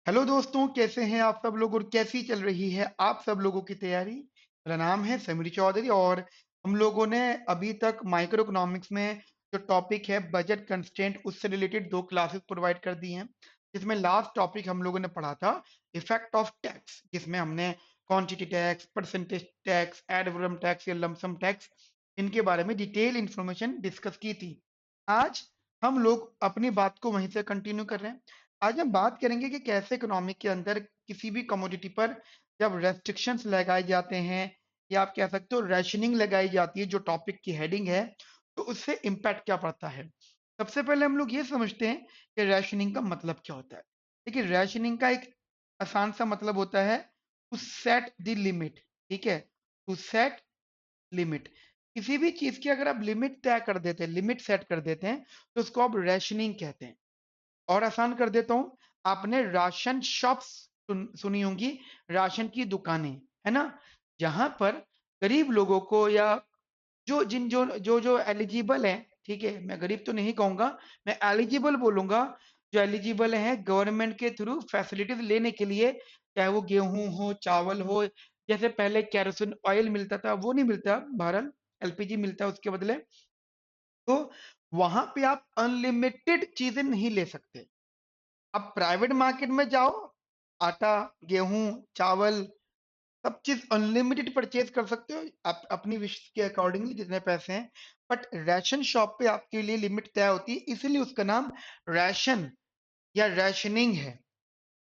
Hello दोस्तों, कैसे हैं आप सब लोग और कैसी चल रही है आप सब लोगों की तैयारी? मेरा नाम है समीर चौधरी और हम लोगों ने अभी तक माइक्रो इकोनॉमिक्स में जो टॉपिक है बजट कंस्ट्रेंट उससे रिलेटेड 2 क्लासेस प्रोवाइड कर दी हैं। जिसमें लास्ट टॉपिक हम लोगों ने पढ़ा था इफेक्ट ऑफ टैक्स, जिसमें हमने quantity tax, percentage tax, ad valorem tax या लमसम टैक्स इनके बारे में डिटेल इंफॉर्मेशन डिस्कस की थी। आज हम लोग अपनी बात को वहीं से कंटिन्यू कर रहे हैं। आज हम बात करेंगे कि कैसे इकोनॉमिक के अंदर किसी भी कमोडिटी पर जब रेस्ट्रिक्शंस लगाए जाते हैं या आप कह सकते हो रैशनिंग लगाई जाती है, जो टॉपिक की हेडिंग है, तो उससे इम्पैक्ट क्या पड़ता है। सबसे पहले हम लोग ये समझते हैं कि रैशनिंग का मतलब क्या होता है। देखिए, रैशनिंग का एक आसान सा मतलब होता है टू सेट द लिमिट। ठीक है, टू सेट लिमिट। किसी भी चीज की अगर आप लिमिट तय कर देते हैं, लिमिट सेट कर देते हैं, तो उसको आप रैशनिंग कहते हैं। और आसान कर देता हूँ, आपने राशन शॉप्स सुनी होंगी, राशन की दुकानें, है ना? जहां पर गरीब लोगों को या जो जिन जो जो जो एलिजिबल है, ठीक है, मैं गरीब तो नहीं कहूंगा, मैं एलिजिबल बोलूंगा, जो एलिजिबल है गवर्नमेंट के थ्रू फैसिलिटीज लेने के लिए, चाहे वो गेहूं हो, चावल हो। जैसे पहले कैरोसिन ऑयल मिलता था, वो नहीं मिलता भारत, एलपीजी मिलता है उसके बदले। तो वहां पे आप अनलिमिटेड चीजें नहीं ले सकते। अब प्राइवेट मार्केट में जाओ, आटा, गेहूं, चावल, सब चीज अनलिमिटेड परचेज कर सकते हो आप अपनी विश के अकॉर्डिंगली जितने पैसे हैं। बट राशन शॉप पे आपके लिए लिमिट तय होती है, इसीलिए उसका नाम राशन या राशनिंग है।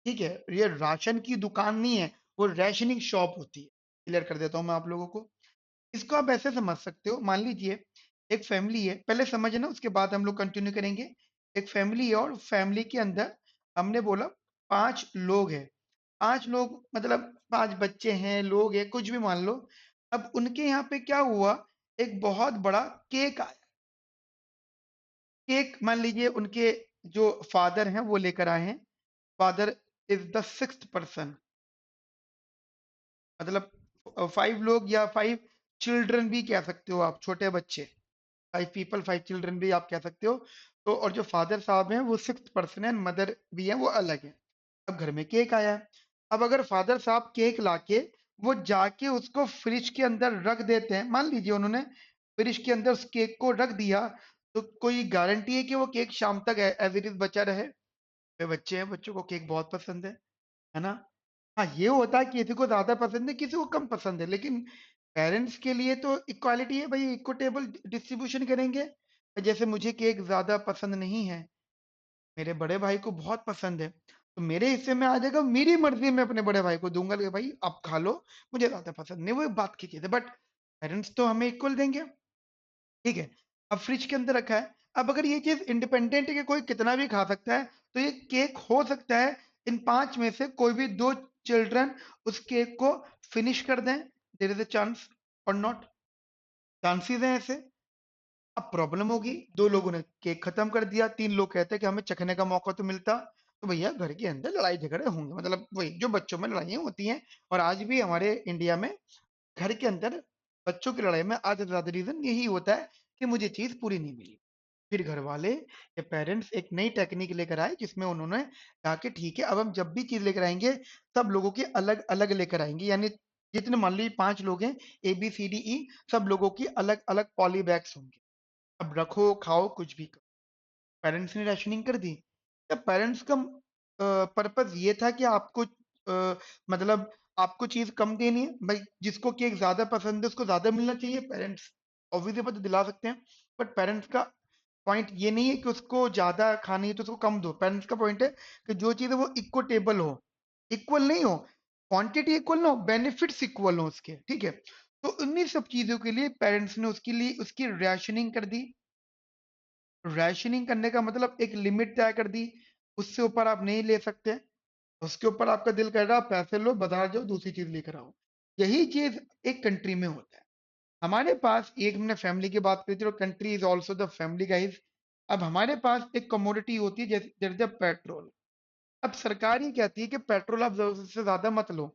ठीक है, ये राशन की दुकान नहीं है, वो राशनिंग शॉप होती है। क्लियर कर देता हूँ मैं आप लोगों को। इसको आप ऐसे समझ सकते हो, मान लीजिए एक फैमिली है, पहले समझना उसके बाद हम लोग कंटिन्यू करेंगे। एक फैमिली है और फैमिली के अंदर हमने बोला 5 लोग हैं। 5 लोग मतलब 5 बच्चे हैं, लोग हैं, कुछ भी मान लो। अब उनके यहाँ पे क्या हुआ, एक बहुत बड़ा केक आया। केक मान लीजिए उनके जो फादर हैं वो लेकर आए हैं। Father is the 6th person, मतलब 5 लोग या 5 चिल्ड्रन भी कह सकते हो आप, छोटे बच्चे। 5 पीपल, 5 चिल्ड्रन भी आप कह सकते हो। तो और जो फादर साहब हैं वो 6th पर्सन है, मदर भी है, वो अलग है। अब घर में केक आया है। अब अगर फादर साहब केक लाके वो जाके उसको फ्रिज के अंदर रख देते हैं, मान लीजिए उन्होंने फ्रिज के अंदर उस केक को रख दिया, तो कोई गारंटी है कि वो केक शाम तक एज इट इज बचा रहे? वे बच्चे हैं, बच्चों को केक बहुत पसंद है ना? हाँ, ये होता है कि किसी को ज्यादा पसंद है, किसी को कम पसंद है, लेकिन पेरेंट्स के लिए तो इक्वालिटी है भाई, इक्विटेबल डिस्ट्रीब्यूशन करेंगे। जैसे मुझे केक ज्यादा पसंद नहीं है, मेरे बड़े भाई को बहुत पसंद है, तो मेरे हिस्से में आ जाएगा, मेरी मर्जी में अपने बड़े भाई को दूंगा कि भाई आप खा लो, मुझे ज्यादा पसंद नहीं, वो एक बात की चीज है। बट पेरेंट्स तो हमें इक्वल देंगे। ठीक है, अब फ्रिज के अंदर रखा है। अब अगर ये चीज इंडिपेंडेंट है कि कोई कितना भी खा सकता है, तो ये केक हो सकता है इन 5 में से कोई भी 2 चिल्ड्रन उस केक को फिनिश कर दें। देयर इज अ चांस और नॉट, चांसेस हैं ऐसे। अब प्रॉब्लम होगी, 2 लोगों ने केक खत्म कर दिया, 3 लोग कहते हैं कि हमें चखने का मौका तो मिलता। तो भैया घर के अंदर लड़ाई झगड़े होंगे, मतलब वही जो बच्चों में लड़ाइयाँ होती हैं। और आज भी हमारे इंडिया में घर के अंदर बच्चों की लड़ाई में आधे से ज्यादा रीजन यही होता है कि मुझे चीज पूरी नहीं मिली। फिर घर वाले या पेरेंट्स एक नई टेक्निक लेकर आए, जिसमें उन्होंने कहा कि ठीक है, अब हम जब भी चीज लेकर आएंगे सब लोगों के अलग अलग लेकर आएंगे। यानी जितने मान लीजिए 5 लोग हैं, ABCDE, सब लोगों की अलग अलग पॉली बैग्स होंगे। अब रखो खाओ कुछ भी करो। पेरेंट्स ने राशनिंग कर दी। या पेरेंट्स का पर्पस ये था कि आपको मतलब आपको चीज कम देनी है भाई, जिसको केक ज्यादा पसंद है उसको ज्यादा मिलना चाहिए। पेरेंट्स ऑब्वियसली बात है, दिला सकते हैं। बट पेरेंट्स का पॉइंट ये नहीं है कि उसको ज्यादा खानी है तो उसको कम दो। पेरेंट्स का पॉइंट है कि जो चीज है वो इक्वटेबल हो, इक्वल नहीं हो, क्वांटिटी इक्वल ना हो, बेनिफिट्स इक्वल हो उसके। ठीक है, तो इन्हीं सब चीजों के लिए पेरेंट्स ने उसके लिए उसकी राशनिंग कर दी। रैशनिंग करने का मतलब एक लिमिट तय कर दी, उससे ऊपर आप नहीं ले सकते। उसके ऊपर आपका दिल कर रहा है, पैसे लो, बाजार जाओ, दूसरी चीज लेकर आओ। यही चीज एक कंट्री में होता है। हमारे पास एक, हमने फैमिली की बात करी थी, और country is also the family guys. अब हमारे पास एक कमोडिटी होती है, जैसे पेट्रोल। अब सरकार ये कहती है कि पेट्रोल आप जरूरत से ज्यादा मत लो,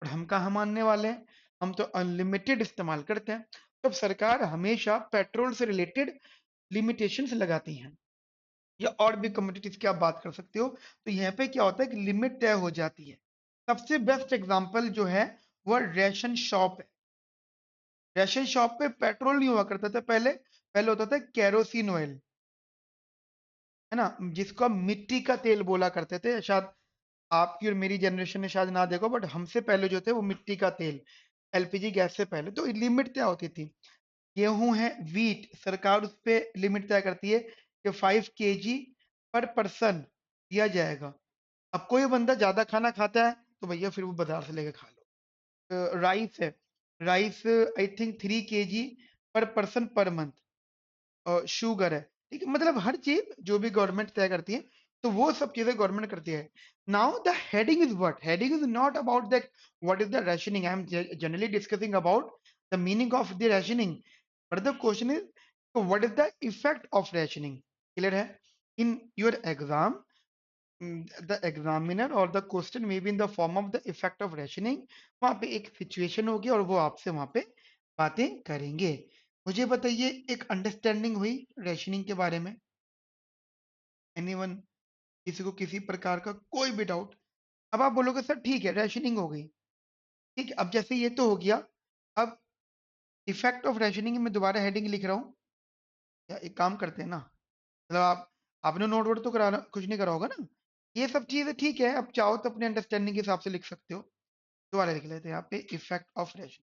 और हम कहाँ मानने वाले हैं, हम तो अनलिमिटेड इस्तेमाल करते हैं। तब सरकार हमेशा पेट्रोल से रिलेटेड लिमिटेशंस लगाती हैं। या और भी कमोडिटीज की आप बात कर सकते हो। तो यहाँ पे क्या होता है कि लिमिट तय हो जाती है। सबसे बेस्ट एग्जांपल जो है वो रेशन शॉप है। रेशन शॉप पे पेट्रोल नहीं हुआ करता था पहले, पहले होता था केरोसिन ऑयल, है ना, जिसको हम मिट्टी का तेल बोला करते थे। शायद आपकी और मेरी जनरेशन ने शायद ना देखो, बट हमसे पहले जो थे वो मिट्टी का तेल, एलपीजी गैस से पहले। तो लिमिट तय होती थी। गेहूं है, वीट, सरकार उस पे लिमिट तय करती है कि 5 kg पर पर्सन दिया जाएगा। अब कोई बंदा ज्यादा खाना खाता है तो भैया फिर वो बाजार से लेके खा लो। राइस है, राइस आई थिंक 3 kg पर पर्सन पर मंथ। शुगर है, ठीक है, मतलब हर चीज जो भी गवर्नमेंट तय करती है, तो वो सब चीजें गवर्नमेंट करती है। Now the heading is what, heading is not about that what is the rationing, I am generally discussing about the meaning of the rationing, but the question is what is the effect of rationing. Clear है? In your exam the examiner or the question may be in the form of the effect of rationing। वहां पे एक situation होगी और वो आपसे वहां पे बातें करेंगे। मुझे बताइए, एक अंडरस्टैंडिंग हुई रेशनिंग के बारे में? एनीवन? किसी को किसी प्रकार का कोई भी डाउट? अब आप बोलोगे सर ठीक है रेशनिंग हो गई, ठीक है, अब जैसे ये तो हो गया, अब इफेक्ट ऑफ रेशनिंग में दोबारा हेडिंग लिख रहा हूँ, या एक काम करते हैं ना, मतलब आप आपने नोट वोट तो कराना कुछ नहीं करा होगा ना? ये सब चीजें ठीक है, अब चाहो तो अपने अंडरस्टैंडिंग के हिसाब से लिख सकते हो। दोबारा लिख लेते हैं यहाँ पे इफेक्ट ऑफ रेशनिंग।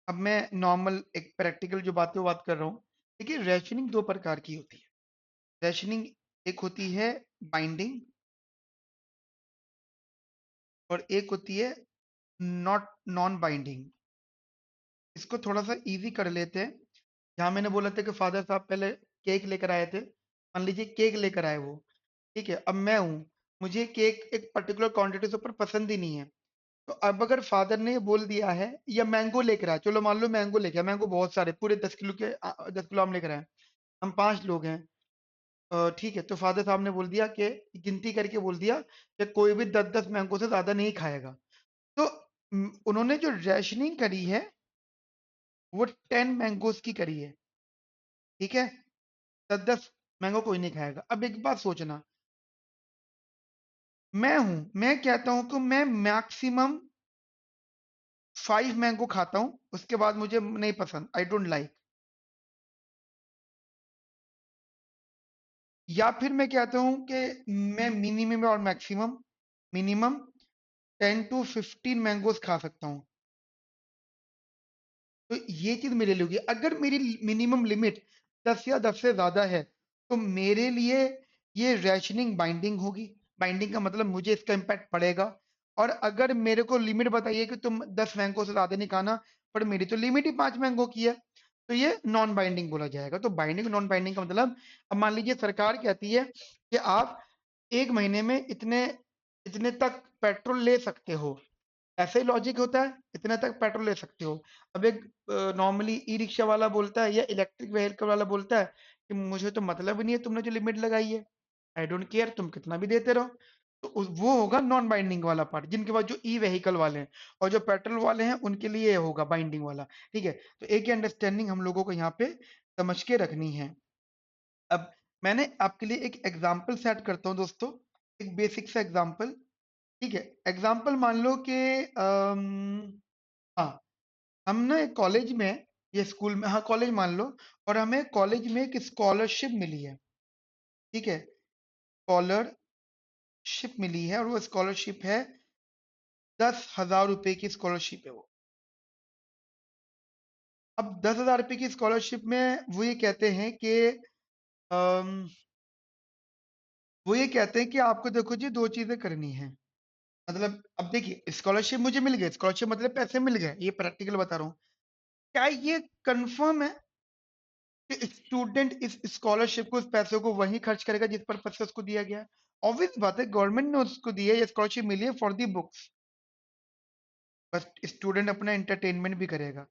अब मैं नॉर्मल एक प्रैक्टिकल जो बातें वो बात कर रहा हूँ। देखिए रेशनिंग दो प्रकार की होती है। रेशनिंग एक होती है बाइंडिंग, और एक होती है नॉट नॉन बाइंडिंग। इसको थोड़ा सा इजी कर लेते हैं। जहाँ मैंने बोला था कि फादर साहब पहले केक लेकर आए थे, मान लीजिए केक लेकर आए वो, ठीक है, अब मैं हूँ, मुझे केक एक पर्टिकुलर क्वांटिटी से ऊपर पसंद ही नहीं है। तो अब अगर फादर ने बोल दिया है, या मैंगो लेकर आया, चलो मान लो मैंगो लेके आया, मैंगो बहुत सारे पूरे 10 किलो के 10 किलो आम लेकर आए, हम 5 लोग हैं। ठीक है, तो फादर साहब ने बोल दिया कि गिनती करके बोल दिया कि कोई भी 10-10 मैंगो से ज्यादा नहीं खाएगा। तो उन्होंने जो रेशनिंग करी है वो 10 मैंगोज की करी है, ठीक है, 10-10 मैंगो कोई नहीं खाएगा। अब एक बात सोचना, मैं हूं, मैं कहता हूं कि मैं मैक्सिमम 5 मैंगो खाता हूं, उसके बाद मुझे नहीं पसंद, आई डोंट लाइक। या फिर मैं कहता हूं कि मैं मिनिमम और मैक्सिमम, मिनिमम 10 to 15 मैंगोज खा सकता हूं। तो ये चीज मेरे लिए होगी। अगर मेरी मिनिमम लिमिट 10 या 10 से ज्यादा है, तो मेरे लिए ये रैशनिंग बाइंडिंग होगी। बाइंडिंग का मतलब मुझे इसका इम्पैक्ट पड़ेगा। और अगर मेरे को लिमिट बताइए कि तुम 10 मैंगो से ज्यादा नहीं खाना, पर मेरी तो लिमिट ही 5 मैंगो की है, तो ये नॉन बाइंडिंग बोला जाएगा। तो बाइंडिंग नॉन बाइंडिंग का मतलब, अब मान लीजिए सरकार कहती है कि आप 1 महीने में इतने इतने तक पेट्रोल ले सकते हो, ऐसे ही लॉजिक होता है, इतने तक पेट्रोल ले सकते हो। अब एक नॉर्मली ई रिक्शा वाला बोलता है या इलेक्ट्रिक व्हीकल वाला बोलता है कि मुझे तो मतलब ही नहीं है तुमने जो लिमिट लगाई है, आई डोंट केयर, तुम कितना भी देते रहो। तो वो होगा नॉन बाइंडिंग वाला पार्ट, जिनके पास जो ई व्हीकल वाले हैं। और जो पेट्रोल वाले हैं उनके लिए ये होगा बाइंडिंग वाला। ठीक है, तो एक ही अंडरस्टैंडिंग हम लोगों को यहाँ पे समझ के रखनी है। अब मैंने आपके लिए एक एग्जाम्पल सेट करता हूँ दोस्तों, एक बेसिक सा एग्जाम्पल। ठीक है, एग्जाम्पल मान लो कि हाँ, हम ना एक कॉलेज में, ये स्कूल में, हाँ कॉलेज मान लो, और हमें कॉलेज में एक स्कॉलरशिप मिली है। ठीक है, स्कॉलरशिप मिली है, और वो स्कॉलरशिप है 10,000 रुपए की स्कॉलरशिप है वो। अब 10,000 रुपए की स्कॉलरशिप में वो ये कहते हैं कि अम, वो ये कहते हैं कि आपको देखो जी दो चीजें करनी है। मतलब अब देखिए स्कॉलरशिप मुझे मिल गई, स्कॉलरशिप मतलब पैसे मिल गए, ये प्रैक्टिकल बता रहा हूँ। क्या ये कंफर्म है कि स्टूडेंट इस स्कॉलरशिप को, इस पैसे को वहीं खर्च करेगा जिस पर्पज से उसको दिया गया है? ऑब्वियस बात है, गवर्नमेंट ने उसको दी है, ये स्कॉलरशिप मिली है फॉर दी बुक्स, बस स्टूडेंट अपना एंटरटेनमेंट भी करेगा,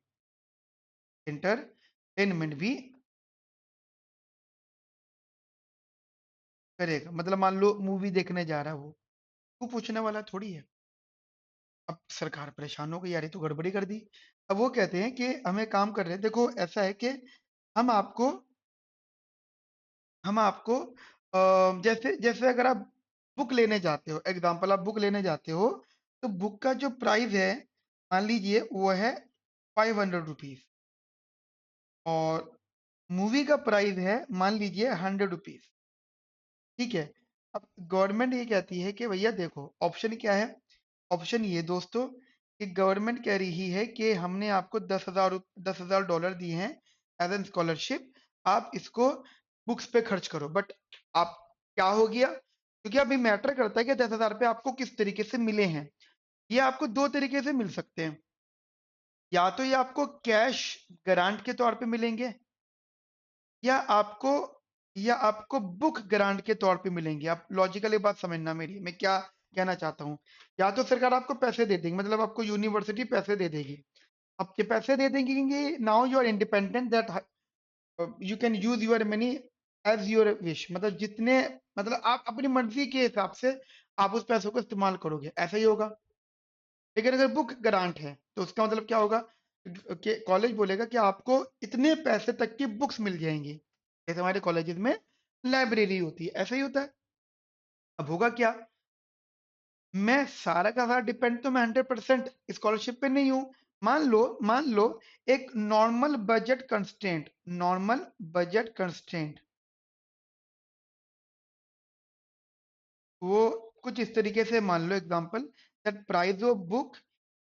एंटरटेनमेंट भी करेगा। मतलब मान लो मूवी देखने जा रहा है वो पूछने वाला थोड़ी है। अब सरकार परेशान हो गई, यार ये तो गड़बड़ी कर दी। अब वो कहते हैं कि हमें काम कर रहे हैं, देखो ऐसा है कि हम आपको हम आपको जैसे जैसे अगर आप बुक लेने जाते हो, एग्जाम्पल आप बुक लेने जाते हो, तो बुक का जो प्राइस है, मान लीजिए वो है 500 रुपीज, और मूवी का प्राइस है मान लीजिए 100 रुपीज। ठीक है। अब गवर्नमेंट ये कहती है कि भैया देखो ऑप्शन क्या है। ऑप्शन ये दोस्तों कि गवर्नमेंट कह रही है कि हमने आपको 10,000 डॉलर दिए हैं एज एन स्कॉलरशिप, आप इसको बुक्स पे खर्च करो। बट आप क्या हो गया, क्योंकि अभी मैटर करता है कि 10,000 रुपये आपको किस तरीके से मिले हैं। ये आपको दो तरीके से मिल सकते हैं, या तो ये आपको कैश ग्रांट के तौर पे मिलेंगे, या आपको या आपको बुक ग्रांट के तौर पे मिलेंगे। आप लॉजिकली बात समझना मेरी, मैं क्या कहना चाहता हूँ। या तो सरकार आपको पैसे दे देंगी, मतलब आपको यूनिवर्सिटी पैसे दे देगी, आपके पैसे दे देंगे। Now you are independent that you can use your money as your wish, मतलब जितने, मतलब आप अपनी मर्जी के हिसाब से आप उस पैसों को इस्तेमाल करोगे, ऐसा ही होगा। लेकिन अगर बुक ग्रांट है तो उसका मतलब क्या होगा कि कॉलेज बोलेगा कि आपको इतने पैसे तक की बुक्स मिल जाएंगी, जैसे हमारे कॉलेजेस में लाइब्रेरी होती है, ऐसा ही होता है। अब होगा क्या, मैं सारा का सारा डिपेंड तो मैं 100% स्कॉलरशिप पे नहीं हूँ। मान लो एक नॉर्मल बजट कंस्ट्रेंट वो कुछ इस तरीके से मान लो, example that price of book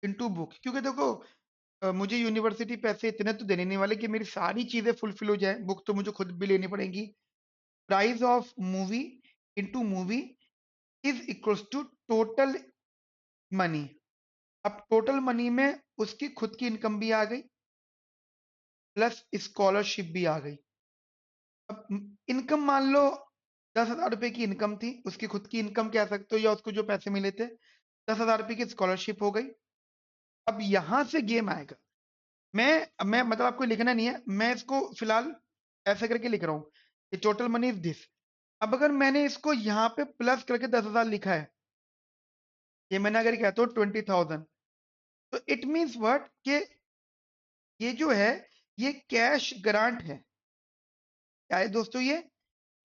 into book, क्योंकि देखो मुझे यूनिवर्सिटी पैसे इतने तो देने नहीं वाले कि मेरी सारी चीजें फुलफिल हो जाए, बुक तो मुझे खुद भी लेनी पड़ेगी। Price of movie into movie is equals to total money. अब टोटल मनी में उसकी खुद की इनकम भी आ गई, प्लस स्कॉलरशिप भी आ गई। अब इनकम मान लो 10,000 रुपए की इनकम थी, उसकी खुद की इनकम कह सकते हो, या उसको जो पैसे मिले थे, 10,000 रुपए की स्कॉलरशिप हो गई। अब यहां से गेम आएगा। मैं मतलब आपको लिखना नहीं है, मैं इसको फिलहाल ऐसे करके लिख रहा हूँ कि टोटल मनी इज दिस। अब अगर मैंने इसको यहाँ पे प्लस करके 10,000 लिखा है, ये मैंने अगर कहता हूँ 20,000, तो इट मीन्स व्हाट कि ये जो है ये कैश ग्रांट है। क्या है दोस्तों, ये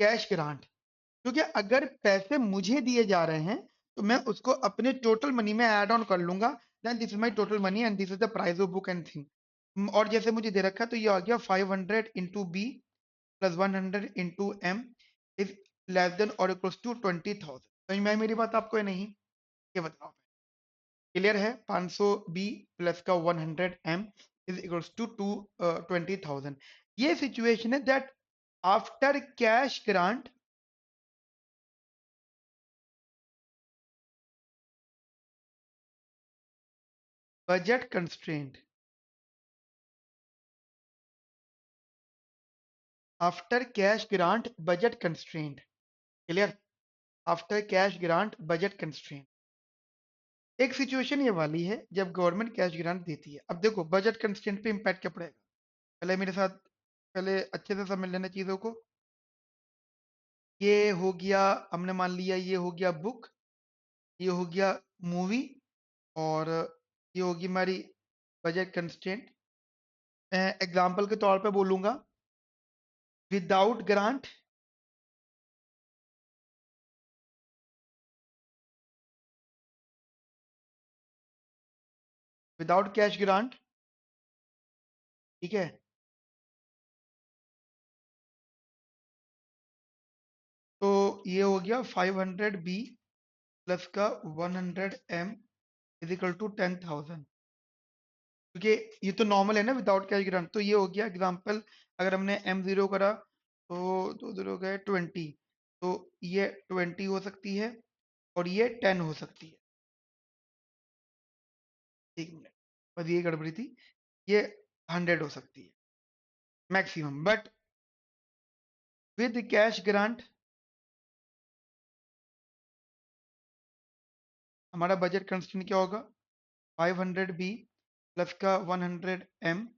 कैश ग्रांट। क्योंकि अगर पैसे मुझे दिए जा रहे हैं तो मैं उसको अपने टोटल मनी में ऐड ऑन कर लूंगा, then this is my total money and this is the price of book and thing. और जैसे मुझे दे रखा है तो ये आ गया 500 into B plus 100 into M is less than और इक्वल्स टू 20,000। समझ में आई मेरी बात आपको या नहीं, ये बताओ। क्लियर है, 500 बी प्लस का 100 एम इज इक्वल्स टू 20,000। ये सिचुएशन है that after cash grant budget constraint, after cash grant budget constraint. Clear, after cash grant budget constraint. एक सिचुएशन ये वाली है जब गवर्नमेंट कैश ग्रांट देती है। अब देखो बजट कंस्ट्रेंट पे इम्पैक्ट क्या पड़ेगा, पहले मेरे साथ पहले अच्छे से समझ लेना चीजों को। ये हो गया, हमने मान लिया ये हो गया बुक, ये हो गया मूवी, और ये होगी हमारी बजट कंस्ट्रेंट। एग्जाम्पल के तौर पे बोलूंगा, without grant, without cash grant, ठीक है, तो ये हो गया 500 बी प्लस का 100 एम इजिकल टू 10,000। क्योंकि ये तो नॉर्मल है ना विदाउट कैश ग्रांट, तो ये हो गया एग्जाम्पल। अगर हमने एम जीरो करा तो दो जीरो गए 20, तो ये 20 हो सकती है और ये 10 हो सकती है। एक मिनट, बस ये गड़बड़ी थी, ये 100 हो सकती है maximum. But with cash grant हमारा बजट कंस्ट्रेंट क्या होगा, 500 बी प्लस का 100 एम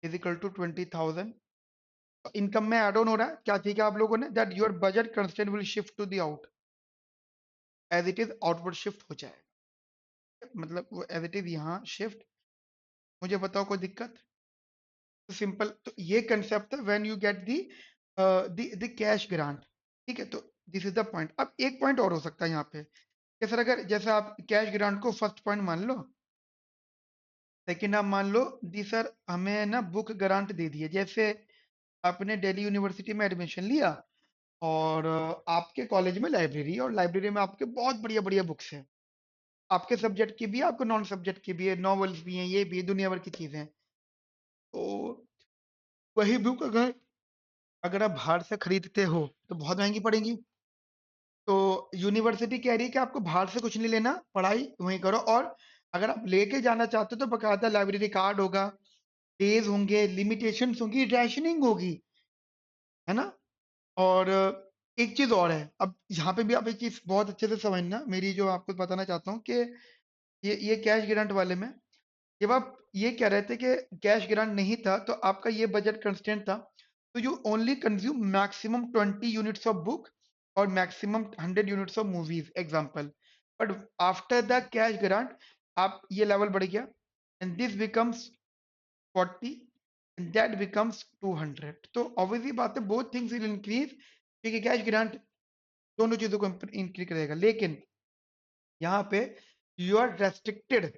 इजिकल टू 20,000। इनकम में एड ऑन हो रहा है क्या, ठीक है आप लोगों ने, that your budget constraint will shift to the out as it is outward shift हो जाएगा। मतलब वो एज इट इज यहाँ शिफ्ट। मुझे बताओ कोई दिक्कत? तो सिंपल, तो ये कंसेप्ट है when you get the cash grant. ठीक है, तो दिस इज द पॉइंट। अब एक पॉइंट और हो सकता है यहाँ पे कि सर अगर जैसे आप कैश ग्रांट को फर्स्ट पॉइंट मान लो, सेकंड आप मान लो दी सर हमें ना बुक ग्रांट दे दिए। जैसे आपने दिल्ली यूनिवर्सिटी में एडमिशन लिया और आपके कॉलेज में लाइब्रेरी, और लाइब्रेरी में आपके बहुत बढ़िया बढ़िया बुक्स हैं, आपके सब्जेक्ट की भी है, आपको नॉन सब्जेक्ट की भी है, नॉवेल्स भी हैं, ये भी है, दुनिया भर की चीजें हैं। तो वही बुक अगर अगर आप बाहर से खरीदते हो तो बहुत महंगी पड़ेगी। तो यूनिवर्सिटी कह रही है कि आपको बाहर से कुछ नहीं लेना, पढ़ाई वहीं करो। और अगर आप लेके जाना चाहते हो तो बकायदा लाइब्रेरी कार्ड होगा, डेज होंगे, लिमिटेशंस होंगी, रैशनिंग होगी, है ना। और एक चीज और है, अब यहाँ पे भी आप एक चीज बहुत अच्छे से समझना, मेरी जो आपको बताना चाहता हूँ कि ये कैश ग्रांट वाले में जब आप ये कह रहे थे कि कैश ग्रांट नहीं था तो आपका ये बजट कंस्ट्रेंट था, तो you only consume maximum 20 units of book और maximum 100 units of movies example. But after the cash grant आप ये लेवल बढ़ गया, and this becomes 40 and that becomes 200। तो ऑब्वियसली बात है बोथ थिंग्स विल इंक्रीज, क्योंकि कैश ग्रांट दोनों चीजों को इंक्रीज करेगा। लेकिन यहाँ पे यू आर रेस्ट्रिक्टेड,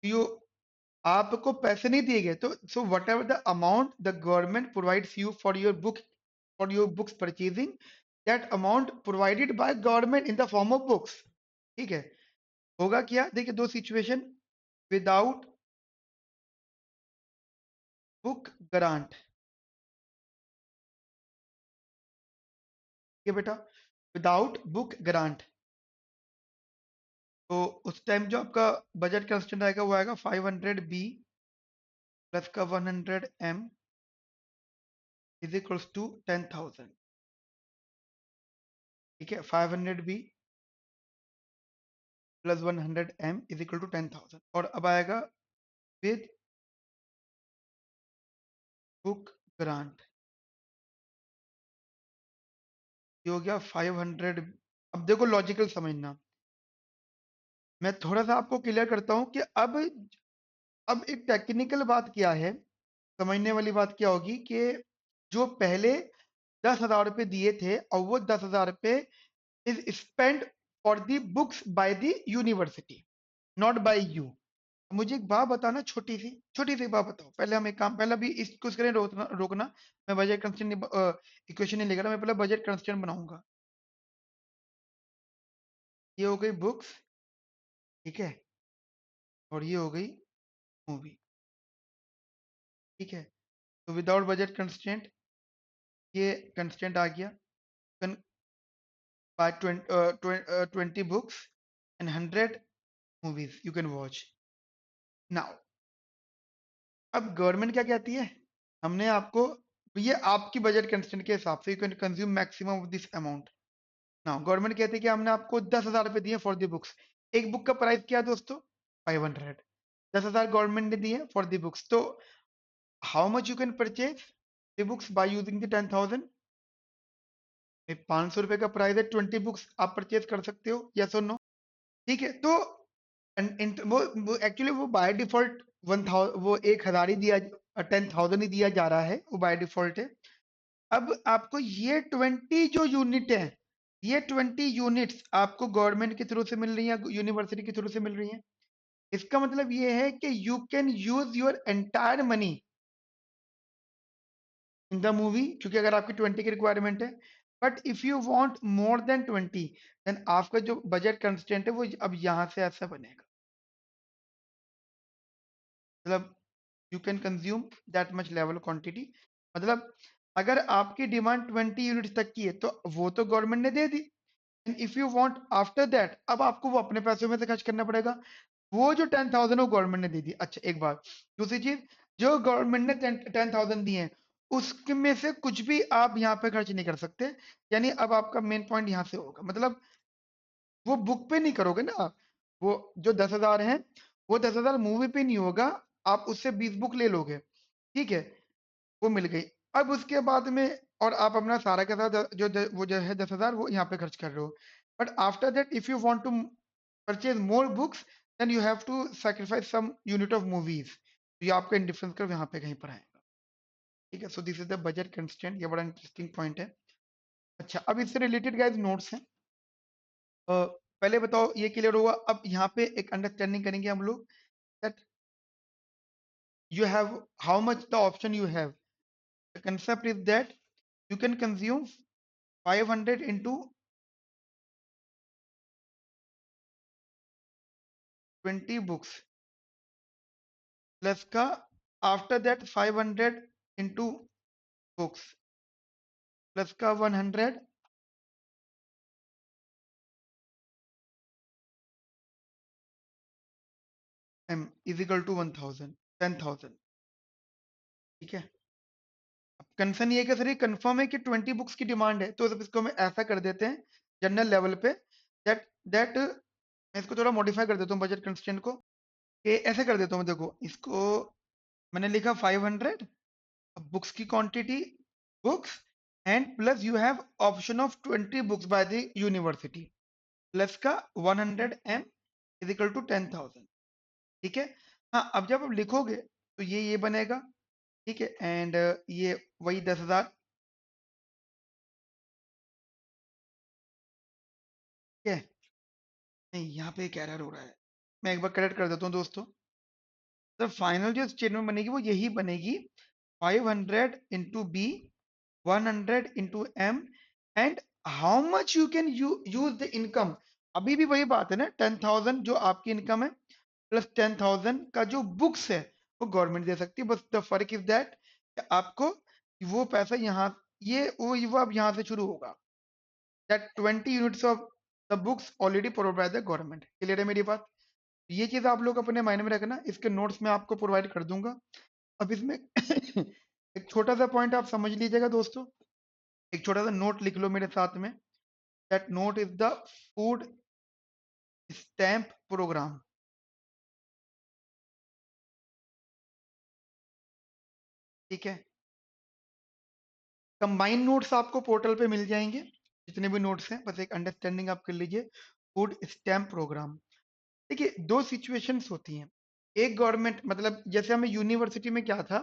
यू आपको पैसे नहीं दिए गए। तो so what ever the amount the government provides you for your books purchasing, that amount provided by government in the form of books. ठीक है, होगा क्या, देखिए दो सिचुएशन। विदाउट बुक ग्रांट, ये बेटा विदाउट बुक ग्रांट, तो उस टाइम जो आपका बजट कंस्टेंट आएगा वो आएगा 500 बी प्लस का 100 एम इज इक्वल्स टू 10,000। ठीक है, 500 B plus 100 M is equal to 10,000। और अब आएगा विद बुक ग्रांट, ये हो गया 500। अब देखो लॉजिकल समझना, मैं थोड़ा सा आपको क्लियर करता हूं कि अब एक टेक्निकल बात क्या है, समझने वाली बात क्या होगी कि जो पहले 10,000 रुपए दिए थे और वो 10,000 रुपए is spend for the books by the university, not by you. मुझे एक बात बताना, छोटी सी बात बताओ। पहले हम एक काम, पहले भी इसको करें रोकना। मैं बजट कंस्ट्रेंट इक्वेशन नहीं लेकर, मैं पहले बजट कंस्ट्रेंट बनाऊंगा। ये हो गई बुक्स, ठीक है, और ये हो गई मूवी। ठीक है, तो विदाउट बजट कंस्ट्रेंट ये कंस्ट्रेंट आ गया, by 20 books and 100 movies you can watch. Now अब गवर्नमेंट क्या कहती है, हमने आपको, ये आपकी बजट कंस्ट्रेंट के हिसाब से you can consume maximum of this amount. Now government कहती है कि हमने आपको 10,000 रुपए दिए फॉर द बुक्स। एक बुक का प्राइस क्या है दोस्तों, 500। 10,000 गवर्नमेंट ने दिए फॉर द बुक्स, तो how much you can purchase the books by using the 10,000। 500 रुपए का प्राइस है, 20 बुक्स आप परचेज कर सकते हो, यस और नो। ठीक है, तो वो एक्चुअली वो बाय डिफॉल्ट 1,000, वो 1,000 ही दिया, 10,000 ही दिया जा रहा है, वो बाय डिफॉल्ट है। अब आपको ये 20 जो यूनिट है, ये 20 यूनिट्स आपको गवर्नमेंट के थ्रू से मिल रही है, यूनिवर्सिटी के थ्रू से मिल रही है। इसका मतलब ये है कि you can use your entire money in the movie, क्योंकि अगर आपकी 20 की रिक्वायरमेंट है। But if you want more than 20, then आपका जो बजट कंस्टेंट है वो अब यहां से ऐसा बनेगा, मतलब you can consume that much level quantity. मतलब अगर आपकी डिमांड 20 यूनिट तक की है तो वो तो गवर्नमेंट ने दे दी, and if you want after that अब आपको वो अपने पैसों में से खर्च करना पड़ेगा। वो जो 10,000 वो गवर्नमेंट ने दे दी। अच्छा एक बात, दूसरी चीज, जो गवर्नमेंट ने 10,000 दिए हैं उसमें से कुछ भी आप यहाँ पे खर्च नहीं कर सकते। यानी अब आपका मेन पॉइंट यहाँ से होगा, मतलब वो बुक पे नहीं करोगे ना, वो जो 10,000 है वो 10,000 मूवी पे नहीं होगा, आप उससे 20 बुक ले लोगे। ठीक है, वो मिल गई। अब उसके बाद में और आप अपना सारा का सारा वो जो है 10,000 वो यहाँ पे खर्च कर रहे हो। But after that if you want to purchase more books, then you have to sacrifice some unit of movies, तो ये आपका इंडिफरेंस कर्व यहाँ पे कहीं पर आएगा। ठीक है, so this is the budget constraint, ये बड़ा इंटरेस्टिंग पॉइंट है। अच्छा, अब इससे रिलेटेड गाइस नोट्स हैं। पहले बताओ ये क्लियर हुआ, अब यहाँ पे एक अंडरस्टैंडिंग करेंगे हम लोग that you have how much the option you have. The concept is that you can consume 500 into 20 books plus का after that 500 into books plus का 100 m is equal to 1000 10,000। ठीक है, अब कंसर्न ये है कि सर ये कंफर्म है कि 20 बुक्स की डिमांड है, तो अब इसको हम ऐसा कर देते हैं जनरल लेवल पे दैट मैं इसको थोड़ा मॉडिफाई कर देता हूँ बजट कंस्ट्रेंट को, कि ऐसे कर देता हूँ। देखो इसको मैंने लिखा 500 बुक्स की quantity books and plus you have option of 20 books by the university plus का 100 m इज इक्वल टू 10,000। ठीक है, हाँ अब जब आप लिखोगे तो ये बनेगा। ठीक है, एंड ये वही 10,000। ठीक है, नहीं यहाँ पे एक एरर हो रहा है, मैं एक बार करेक्ट कर देता हूँ दोस्तों। तो फाइनल जो स्टेटमेंट बनेगी वो यही बनेगी 500 into B 100 into m and how much you can use the income। अभी भी वही बात है ना, 10,000 जो आपकी इनकम है प्लस 10,000 का जो बुक्स है वो गवर्नमेंट दे सकती है, बस द फर्क इज दैट आपको वो पैसा यहाँ वो अब यहाँ से शुरू होगा, that 20 units of the books already provide by the government. Clear है मेरी बात? ये चीज आप लोग अपने माइंड में रखना, इसके नोट्स में आपको प्रोवाइड कर दूंगा। अब इसमें एक छोटा सा पॉइंट आप समझ लीजिएगा दोस्तों, एक छोटा सा नोट लिख लो मेरे साथ में, that note is the food stamp program. ठीक है, कंबाइन नोट्स आपको पोर्टल पे मिल जाएंगे, जितने भी नोट्स हैं, बस एक अंडरस्टैंडिंग आप कर लीजिए। फूड स्टैम्प प्रोग्राम, देखिए दो सिचुएशंस होती हैं। एक गवर्नमेंट मतलब जैसे हमें यूनिवर्सिटी में क्या था,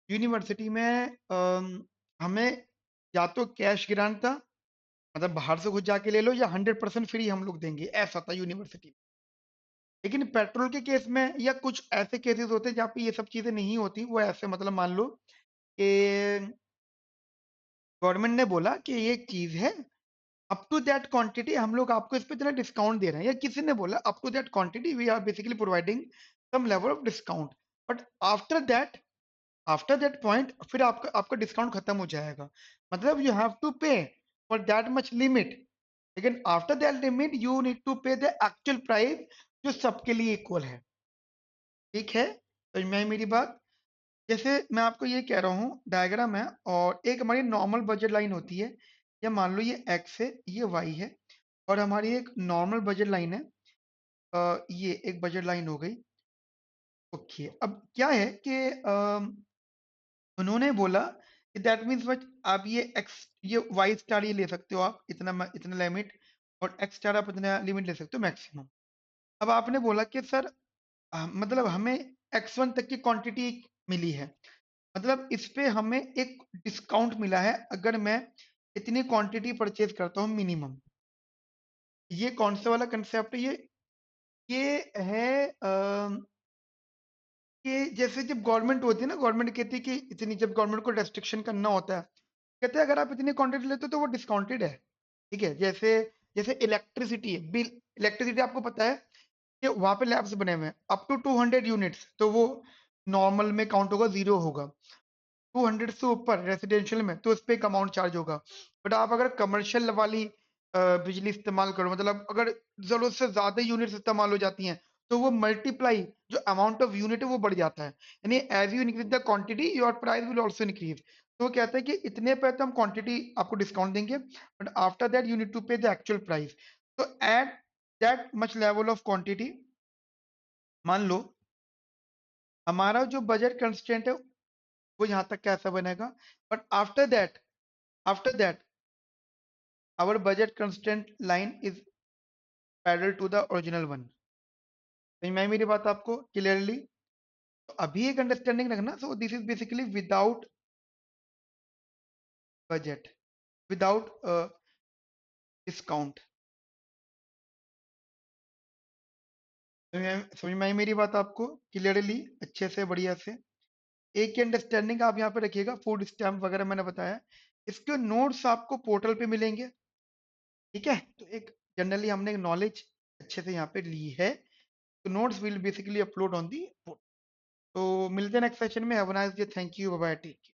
यूनिवर्सिटी में हमें या तो कैश ग्रांट था, मतलब बाहर से कुछ जाके ले लो, या 100% फ्री हम लोग देंगे, ऐसा था यूनिवर्सिटी। लेकिन पेट्रोल के केस में या कुछ ऐसे केसेस होते हैं जहाँ पे ये सब चीजें नहीं होती, वो ऐसे मतलब मान लो कि गवर्नमेंट ने बोला कि ये चीज है, अप टू दैट क्वांटिटी हम लोग आपको इस पे इतना डिस्काउंट दे रहे हैं, या किसी ने बोला up to that quantity we are basically providing some level of discount, but after that point फिर आपका आपका डिस्काउंट खत्म हो जाएगा, मतलब you have to pay for that much limit, लेकिन after that limit you need to pay the actual price जो सबके लिए इक्वल है। ठीक है, तो मैं मेरी बात, जैसे मैं आपको ये कह रहा हूँ डायग्राम है, और एक हमारी नॉर्मल बजट लाइन होती है, या मान लो ये एक्स है ये वाई है, और हमारी एक नॉर्मल बजट लाइन है, ये एक बजट लाइन हो गई। ओके, अब क्या है कि उन्होंने बोला कि दैट मीन्स बट आप ये एक्स ये वाई स्टार ये ले सकते हो आप इतना लिमिट, और एक्स स्टार आप इतना लिमिट ले सकते हो मैक्सिमम। अब आपने बोला कि सर मतलब हमें x1 तक की क्वांटिटी मिली है, मतलब इस पे हमें एक डिस्काउंट मिला है अगर मैं इतनी क्वांटिटी परचेज करता हूँ मिनिमम। ये कौन सा वाला कंसेप्ट है ये है कि जैसे जब गवर्नमेंट होती है ना, गवर्नमेंट कहती है कि इतनी, जब गवर्नमेंट को रेस्ट्रिक्शन करना होता है, कहते हैं अगर आप इतनी क्वांटिटी लेते हो तो वो डिस्काउंटेड है। ठीक है, जैसे जैसे इलेक्ट्रिसिटी है, बिल इलेक्ट्रिसिटी आपको पता है कि वहां पे लैब्स बने हुए हैं अप टू 200 यूनिट्स, तो वो नॉर्मल में काउंट होगा, जीरो होगा। 200 से ऊपर रेसिडेंशियल में तो उस पर एक अमाउंट चार्ज होगा, बट आप अगर कमर्शियल वाली बिजली इस्तेमाल करो, मतलब अगर जरूरत से ज्यादा यूनिट्स इस्तेमाल हो जाती हैं, तो वो मल्टीप्लाई जो अमाउंट ऑफ यूनिट है वो बढ़ जाता है, यानी as you increase the quantity your price will also increase. तो वो कहता है कि इतने पे तो हम क्वांटिटी आपको डिस्काउंट देंगे, but after that you need to pay the actual price. तो at that much level of quantity, मान लो हमारा जो बजट कंस्ट्रेंट है वो यहाँ तक कैसा बनेगा, but after that our budget constraint line is parallel to the original one। समझ में आई मेरी बात आपको क्लियरली? तो अभी एक अंडरस्टैंडिंग रखना, so this is basically without budget, without discount. समझ में आई मेरी बात आपको क्लियरली, अच्छे से बढ़िया से? एक ही अंडरस्टैंडिंग आप यहाँ पे रखिएगा, फूड स्टैम्प वगैरह मैंने बताया, इसके नोट्स आपको पोर्टल पे मिलेंगे, ठीक है? तो एक जनरली हमने एक नॉलेज अच्छे से यहाँ पे ली है, तो notes will basically upload on the. तो मिलते हैं नेक्स्ट सेशन में। Have a nice day, thank you, bye bye, take care.